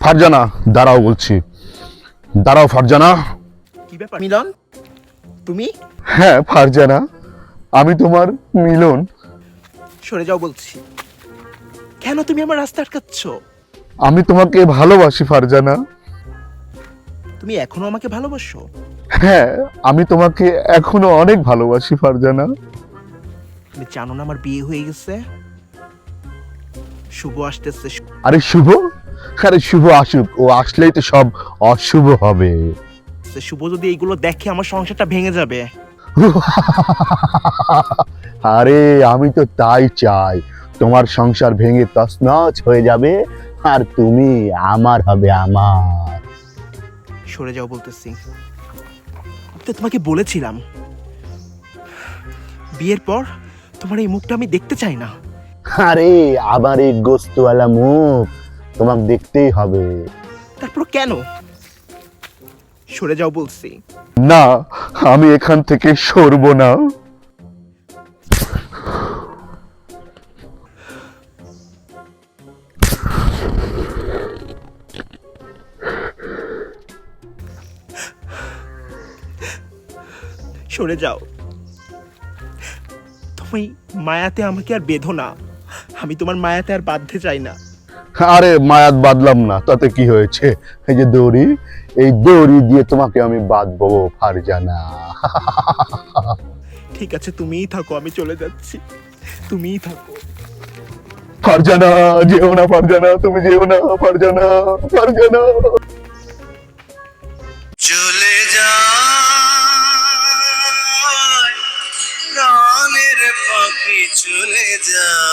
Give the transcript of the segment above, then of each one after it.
ফারজানা, দাঁড়াও বলছি। দাঁড়াও ফারজানা। কি ব্যাপার মিলন, তুমি? হ্যাঁ ফারজানা, আমি তোমার মিলন। সরে যাও বলছি। কেন তুমি আমার রাস্তা আটকাচ্ছ? আমি তোমাকে ভালোবাসি ফারজানা। তুমি এখনো আমাকে ভালোবাসো? হ্যাঁ, আমি তোমাকে এখনো অনেক ভালোবাসি ফারজানা। তুমি জানো না আমার বিয়ে হয়ে গেছে? শুভ আসতেছে। আরে শুভ? আরে শুভ আসুক, ও আসলেই তো সব অশুভ হবে। শুভ যদি এইগুলো দেখে আমার সংসারটা ভেঙে যাবে। আরে আমি তো তাই চাই, তোমার সংসার ভেঙে তছনছ হয়ে যাবে আর তুমি আমার হবে আমার। সরে যাও বলতেছি। তো তোমাকে বলেছিলাম বিয়ের পর তোমার এই মুখটা আমি দেখতে চাই না। আরে আবার এই গোস্তওয়ালা মুখ তোমাকে দেখতেই হবে। তারপর কেন? সরে যাও বলছি। না, আমি এখান থেকে সরবো না। সরে যাও। তুমি মায়াতে আমাকে আর বেঁধো না। আমি তোমার মায়াতে আর বাঁধতে চাই না। আরে মায়াত বাঁধলাম না, তাতে কি হয়েছে? এই যে দড়ি, এই দড়ি দিয়ে তোমাকে আমি বাঁধবো ফারজানা। ঠিক আছে, তুমিই থাকো, আমি চলে যাচ্ছি। তুমিই থাকো। ফারজানা যেও না, ফারজানা তুমি যেও না, ফারজানা, ফারজানা। চলে যায় প্রাণের পাখি, চলে যায়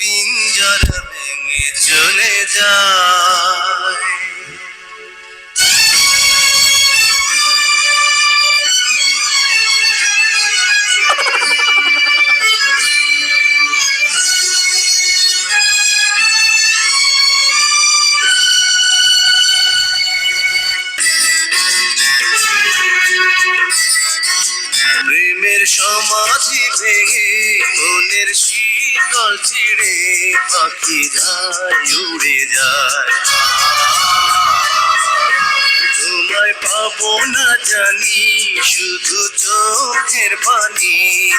পিঞ্জর ভেঙে চলে যায়। প্রেমের সমাধি ভেঙে মনের শীতল ছিঁড়ে পাখি যায় উড়ে যায়। তোমায় পাবো না জানি, শুধু চোখের পানি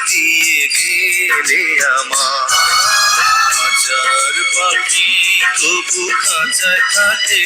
দিয়ে গেলে আমার। হাজার পাখি তবু খাঁচায় থাকে।